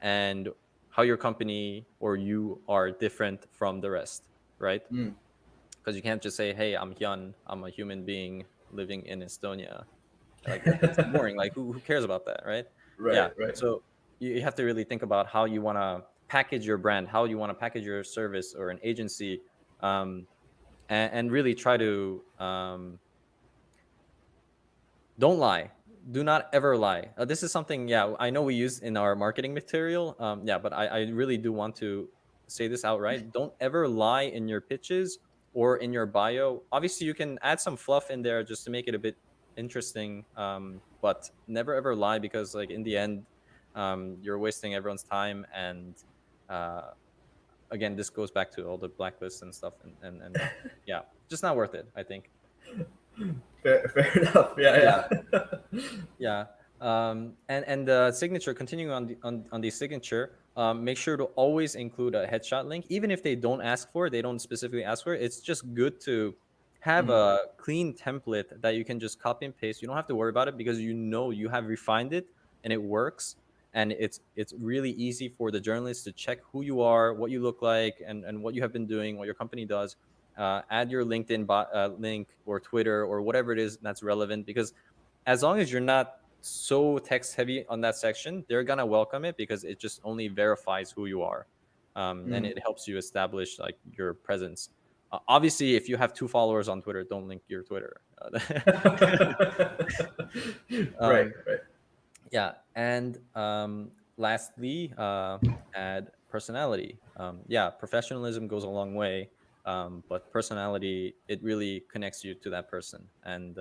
and how your company or you are different from the rest, right? Mm. Because you can't just say, "Hey, I'm Hyun. I'm a human being living in Estonia." Like that's boring. Like who cares about that, right? Yeah. Right, right. So you have to really think about how you want to package your brand, how you want to package your service or an agency, um, and really try to don't lie. Do not ever lie. This is something, yeah, I know we use in our marketing material. Yeah, but I really do want to say this outright. Don't ever lie in your pitches or in your bio. Obviously, you can add some fluff in there just to make it a bit interesting, but never ever lie because, like, in the end, you're wasting everyone's time. And uh, again, this goes back to all the blacklists and stuff, and yeah, just not worth it, I think. Fair enough. Yeah. Yeah, yeah. Yeah. And the signature, continuing on the signature, make sure to always include a headshot link, even if they don't ask for it, they don't specifically ask for it. It's just good to have Mm. a clean template that you can just copy and paste. You don't have to worry about it because you know you have refined it and it works. And it's really easy for the journalists to check who you are, what you look like, and what you have been doing, what your company does. Add your LinkedIn link or Twitter or whatever it is that's relevant, because as long as you're not so text heavy on that section, they're gonna welcome it because it just only verifies who you are, and it helps you establish like your presence. Obviously, if you have 2 followers on Twitter, don't link your Twitter. Right, um, right. yeah, and lastly, add personality. Yeah, professionalism goes a long way, but personality, it really connects you to that person, and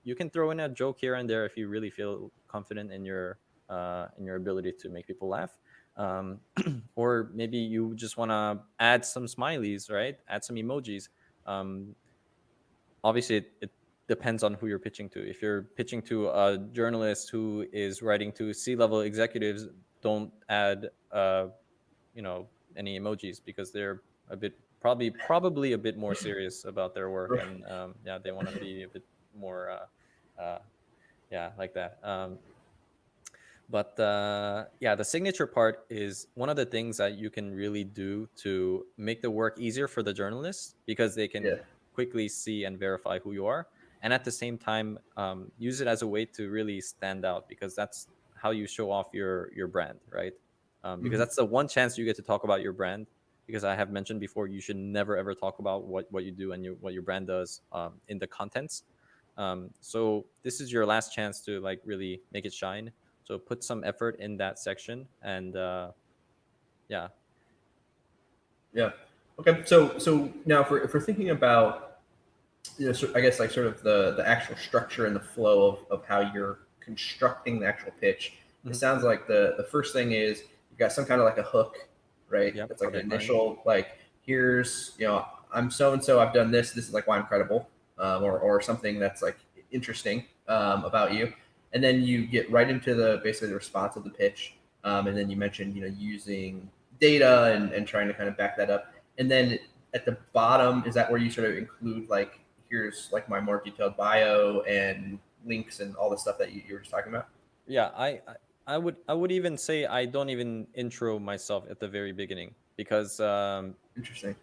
you can throw in a joke here and there if you really feel confident in your ability to make people laugh. um, or maybe you just want to add some smileys, right? Add some emojis. um, Obviously it depends on who you're pitching to. If you're pitching to a journalist who is writing to C-level executives, don't add you know, any emojis, because they're a bit probably a bit more serious about their work, Right. and yeah, they want to be a bit more uh, yeah, like that. But yeah, the signature part is one of the things that you can really do to make the work easier for the journalists, because they can Yeah. quickly see and verify who you are, and at the same time use it as a way to really stand out, because that's how you show off your brand, right? Because Mhm. that's the one chance you get to talk about your brand. Because I have mentioned before, you should never ever talk about what you do and what your brand does in the contents. So this is your last chance to like really make it shine. So put some effort in that section, and yeah. Yeah. Okay. So now if we're thinking about, I guess like sort of the actual structure and the flow of how you're constructing the actual pitch, it Mhm. sounds like the first thing is you got some kind of like a hook, right? Yep. It's like an Subject line. initial like, here's, I'm so and so, I've done this. This is like why I'm credible, or something that's like interesting about you, and then you get right into the basically the response of the pitch, and then you mentioned using data and trying to kind of back that up, and then at the bottom, is that where you sort of include like, here's like my more detailed bio and links and all the stuff that you were just talking about? Yeah, I would even say I don't even intro myself at the very beginning, because Interesting.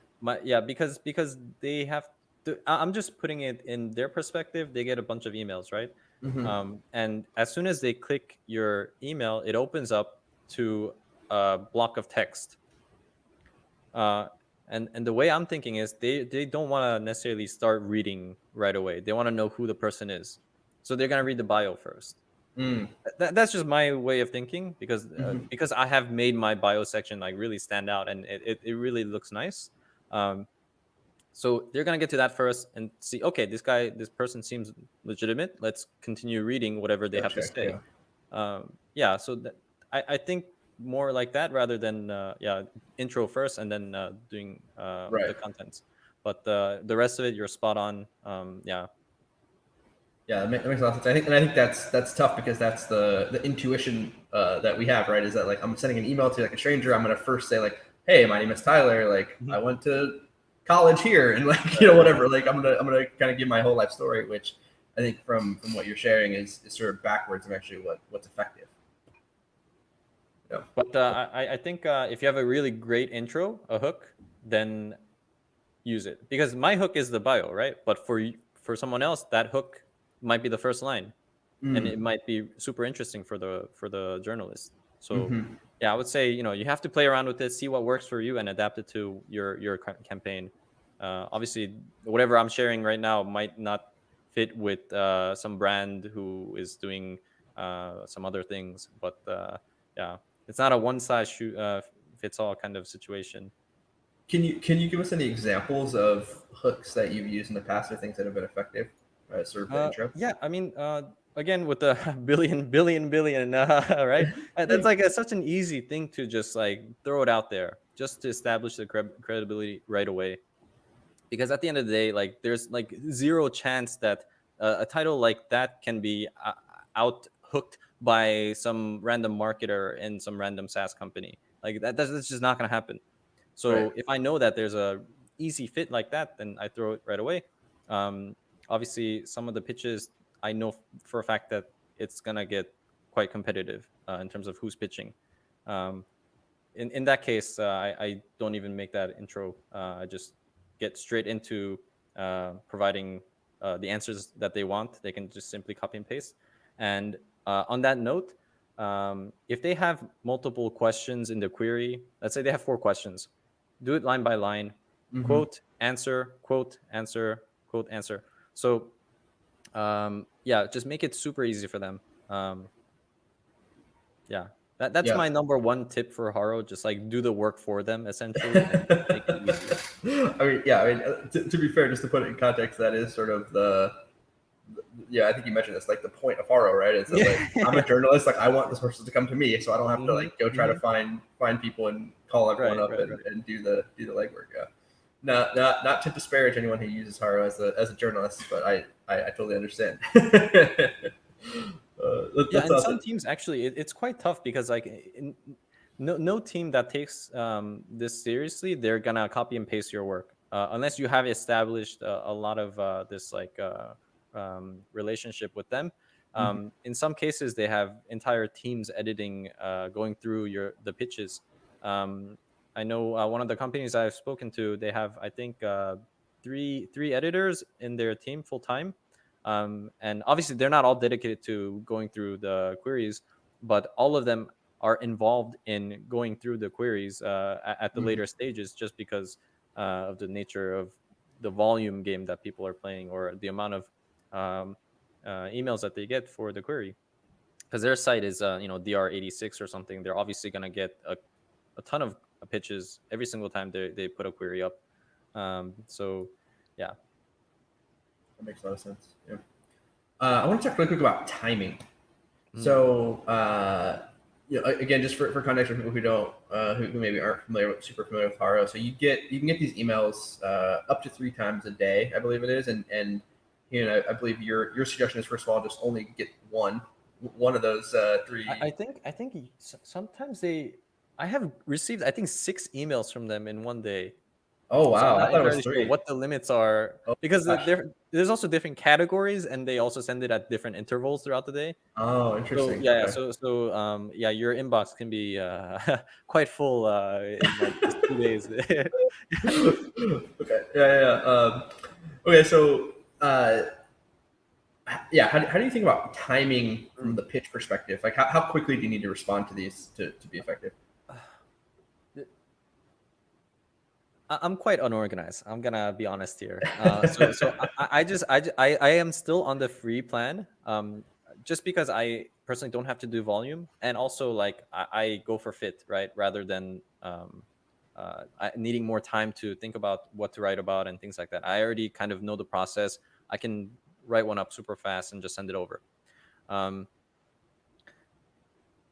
because they have to, I'm just putting it in their perspective. They get a bunch of emails, right? Hmm. And as soon as they click your email, it opens up to a block of text. uh, and the way I'm thinking is they don't want to necessarily start reading right away. They want to know who the person is, so they're gonna read the bio first. Mm. That's just my way of thinking, Hmm. because I have made my bio section like really stand out, and it really looks nice. Um, so they're gonna get to that first and see, okay, this person seems legitimate. Let's continue reading whatever they have to Gotcha. say. Yeah. Yeah, so I think more like that, rather than yeah, intro first and then doing Right. the contents. But the rest of it, you're spot on. Yeah. Yeah, that makes a lot of sense. I think that's tough because that's the intuition that we have, right? Is that like, I'm sending an email to like a stranger, I'm gonna first say like, "Hey, my name is Tyler. Like, Mhm. I went to college here," and like, whatever. Like, I'm gonna kind of give my whole life story, which I think from what you're sharing is sort of backwards of actually what's effective. Yeah. But I think if you have a really great intro, a hook, then use it, because my hook is the bio, right? But for someone else, that hook might be the first line, and Mm. it might be super interesting for the journalist. So Hmm. yeah, I would say, you have to play around with it, see what works for you, and adapt it to your campaign. Obviously, whatever I'm sharing right now might not fit with some brand who is doing some other things, but yeah, it's not a one size fits all kind of situation. Can you give us any examples of hooks that you've used in the past or things that have been effective? Sort of the intro. Yeah, I mean, again, with the billion, right? That's like such an easy thing to just like throw it out there, just to establish the credibility right away. Because at the end of the day, like there's like zero chance that a title like that can be out hooked by some random marketer in some random SaaS company. Like that's just not gonna happen. Right. So if I know that there's a easy fit like that, then I throw it right away. Um, Obviously, some of the pitches I know for a fact that it's gonna get quite competitive in terms of who's pitching. Um, in that case, I don't even make that intro. I just get straight into providing the answers that they want. They can just simply copy and paste. And On that note, if they have multiple questions in the query, let's say they have 4 questions, do it line by line, Mm-hmm. quote, answer, quote, answer, quote, answer. So yeah, just make it super easy for them. Yeah, that's Yeah. my number one tip for Haro. Just like do the work for them essentially and make it easy. I mean, yeah. I mean, to be fair, just to put it in context, that is sort of yeah. I think you mentioned this, like the point of Haro, right? It's that like I'm a Yeah. journalist, like I want this person to come to me, so I don't have to Hmm. like go try to Hmm. find people and call everyone Right, up right, right. and do the legwork. Yeah. Not to disparage anyone who uses Haro as a journalist, but I totally understand. Yeah, That's and some awesome. teams actually it's quite tough because like no team that takes this seriously, they're gonna copy and paste your work unless you have established a lot of this like relationship with them. Mhm. In some cases, they have entire teams editing, going through the pitches. Um, I know one of the companies I've spoken to, they have I think three editors in their team full time, and obviously they're not all dedicated to going through the queries, but all of them are involved in going through the queries at the Mhm. later stages, just because of the nature of the volume game that people are playing or the amount of um, emails that they get for the query. Because their site is DR86 or something, they're obviously going to get a ton of pitches every single time they put a query up. So yeah. That makes a lot of sense. Yeah. I want to talk really quick about timing. Mm. So, again, just for context for people who don't, who maybe aren't super familiar with Haro, so you can get these emails up to 3 times a day, I believe it is, and I believe your suggestion is first of all just only get one of those I three. think sometimes I have received I think 6 emails from them in one day. Oh So I'm wow, I not thought it was entirely sure 3. what the limits are Oh because gosh. there's also different categories and they also send it at different intervals throughout the day. Oh, So interesting. yeah, Okay. so yeah, your inbox can be quite full in like just 2 days. Okay. Yeah. Okay. So, yeah, how do you think about timing from Mm. the pitch perspective? Like, how quickly do you need to respond to these to be effective? I'm quite unorganized. I'm gonna be honest here. I am still on the free plan. Just because I personally don't have to do volume, and also like I go for fit, right, rather than needing more time to think about what to write about and things like that. I already kind of know the process. I can write one up super fast and just send it over. Um,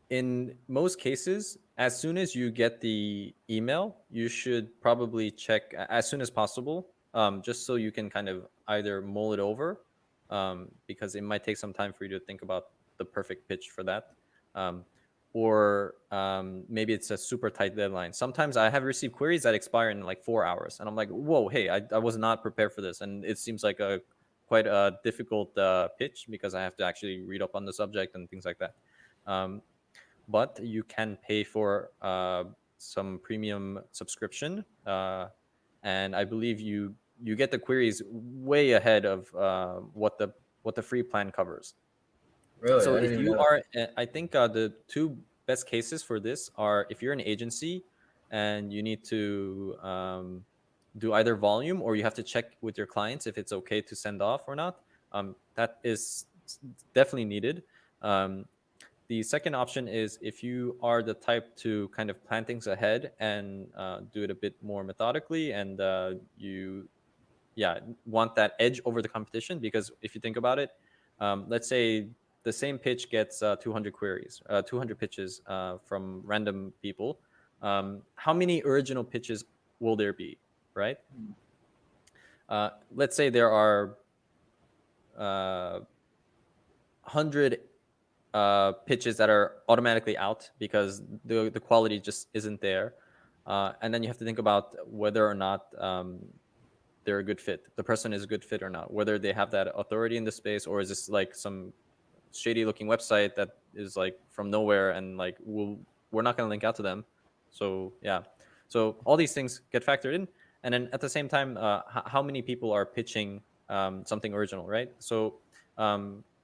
in most cases, as soon as you get the email, you should probably check as soon as possible, just so you can kind of either mull it over, because it might take some time for you to think about the perfect pitch for that. Um, or maybe it's a super tight deadline. Sometimes I have received queries that expire in like 4 hours, and I'm like, whoa, hey, I was not prepared for this. And it seems like a quite a difficult pitch because I have to actually read up on the subject and things like that. Um, but you can pay for some premium subscription, and I believe you get the queries way ahead of what the free plan covers. Really, So I didn't if even you know that. are, I think the two best cases for this are if you're an agency and you need to do either volume or you have to check with your clients if it's okay to send off or not. That is definitely needed. Um, the second option is if you are the type to kind of plan things ahead and do it a bit more methodically, and you, yeah, want that edge over the competition. Because if you think about it, let's say the same pitch gets 200 queries, 200 pitches from random people. How many original pitches will there be, right? Let's say there are 100 pitches that are automatically out because the quality just isn't there. And then you have to think about whether or not they're a good fit. The person is a good fit or not. Whether they have that authority in the space, or is this like some shady looking website that is like from nowhere and like we're not going to link out to them. So yeah, so all these things get factored in, and then at the same time, how many people are pitching something original, right? So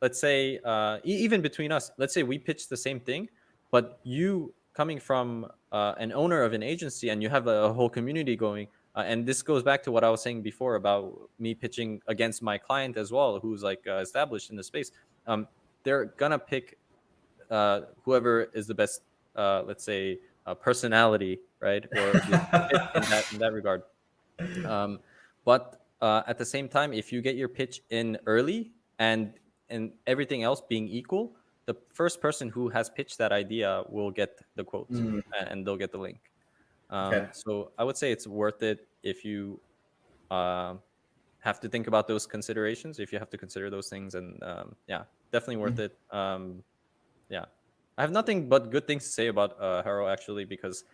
let's say even between us, let's say we pitch the same thing, but you coming from an owner of an agency and you have a whole community going, and this goes back to what I was saying before about me pitching against my client as well, who's like established in the space. They're gonna pick whoever is the best, let's say, personality, right, or the fit in that regard. But at the same time, if you get your pitch in early and everything else being equal, the first person who has pitched that idea will get the quote and they'll get the link. Okay. So I would say it's worth it if you have to think about those considerations, if you have to consider those things, and yeah, definitely worth it. Yeah, I have nothing but good things to say about Haro actually, because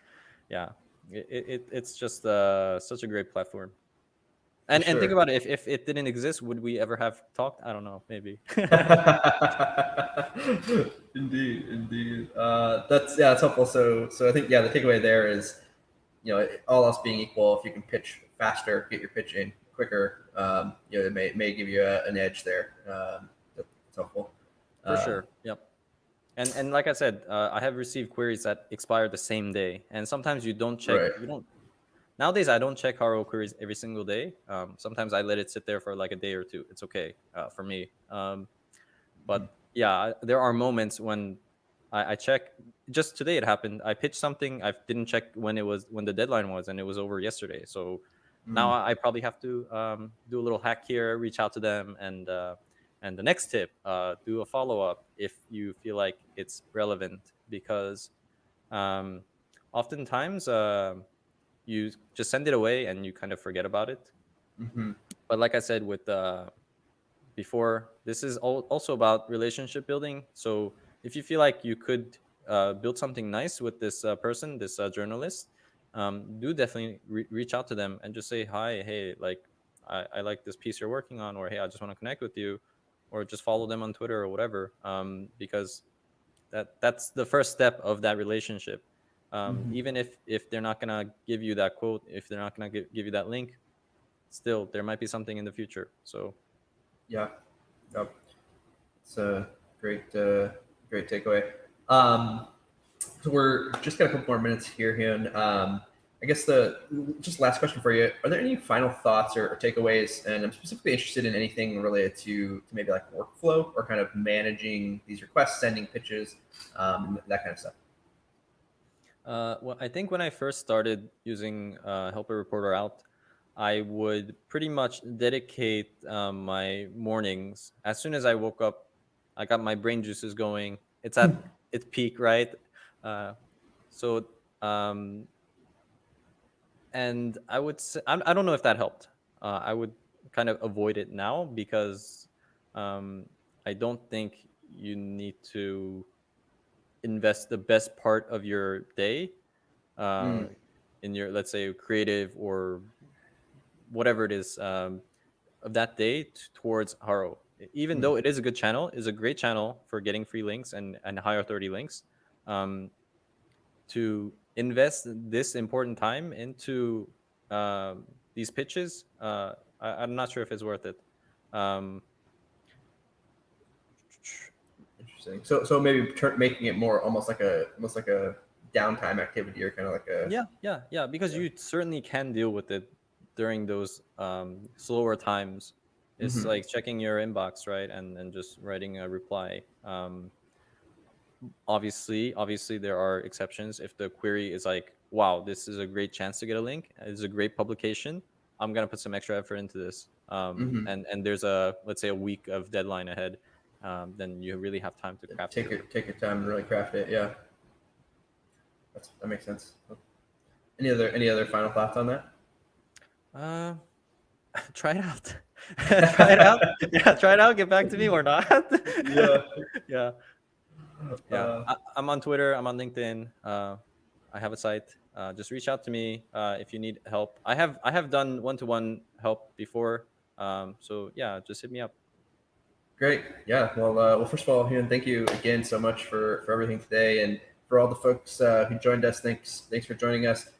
yeah, it's just such a great platform. And For think sure. about it, if it didn't exist, would we ever have talked? I don't know, maybe. Indeed. That's helpful. So I think the takeaway there is, all else being equal, if you can pitch faster, get your pitch in quicker, it may give you an edge there. That's helpful. For sure. Yep. And like I said, I have received queries that expire the same day, and sometimes you don't check. Right. You don't. Nowadays, I don't check Haro queries every single day. Sometimes I let it sit there for like a day or two. It's okay for me. But yeah, there are moments when I check. Just today it happened. I pitched something. I didn't check when the deadline was, and it was over yesterday. So now I probably have to do a little hack here, reach out to them, and the next tip, do a follow up if you feel like it's relevant, because oftentimes you just send it away and you kind of forget about it. But like I said with before, this is also about relationship building. So if you feel like you could build something nice with this person, this journalist, do definitely reach out to them and just say, hi, hey, like I like this piece you're working on, or hey, I just want to connect with you, or just follow them on Twitter or whatever, because that's the first step of that relationship. Even if they're not gonna give you that quote, if they're not gonna give you that link, still there might be something in the future. So Yeah. Yep. It's a great takeaway. So we're just got a couple more minutes here, Hyun. I guess just last question for you. Are there any final thoughts or takeaways? And I'm specifically interested in anything related to maybe like workflow or kind of managing these requests, sending pitches, that kind of stuff. Well, I think when I first started using Help a Reporter Out, I would pretty much dedicate my mornings. As soon as I woke up, I got my brain juices going. It's at its peak, right? So, and I would say, I don't know if that helped. I would kind of avoid it now because I don't think you need to invest the best part of your day in your, let's say, creative or whatever it is of that day towards Haro. Even though it is a good channel, is a great channel for getting free links and high authority links, to invest this important time into these pitches, I'm not sure if it's worth it. Interesting. So maybe making it more almost like a downtime activity, or kind of like a yeah, because you certainly can deal with it during those slower times. It's like checking your inbox, right, and just writing a reply. Obviously there are exceptions. If the query is like, wow, this is a great chance to get a link, it's a great publication, I'm gonna put some extra effort into this, and there's let's say a week of deadline ahead, then you really have time to craft take your time and really craft it. Yeah, that makes sense. Any other final thoughts on that? Try it out. Try it out. Yeah, try it out. Get back to me or not. Yeah. Yeah. I'm on Twitter. I'm on LinkedIn. I have a site. Just reach out to me if you need help. I have done one-to-one help before. So yeah, just hit me up. Great. Yeah. Well, first of all, Hyun, thank you again so much for everything today, and for all the folks who joined us. Thanks for joining us.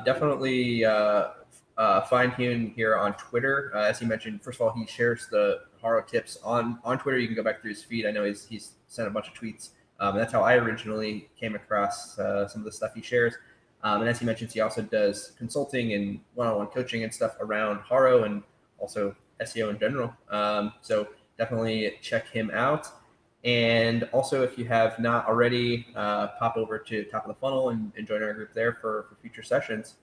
Definitely find Hyun here on Twitter. As he mentioned, first of all, he shares the Haro tips on Twitter. You can go back through his feed. I know he's sent a bunch of tweets. And that's how I originally came across some of the stuff he shares. And as he mentions, he also does consulting and one-on-one coaching and stuff around Haro and also SEO in general. So definitely check him out. And also, if you have not already, pop over to Top of the Funnel and join our group there for future sessions.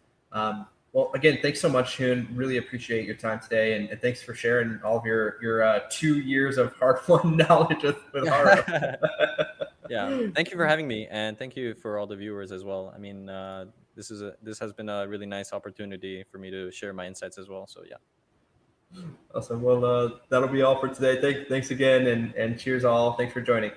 Well, again, thanks so much, Hyun. Really appreciate your time today, and thanks for sharing all of your 2 years of hard-won knowledge with Haro. Yeah, thank you for having me, and thank you for all the viewers as well. I mean, this has been a really nice opportunity for me to share my insights as well. So yeah. Awesome. Well, that'll be all for today. Thanks again, and cheers all. Thanks for joining.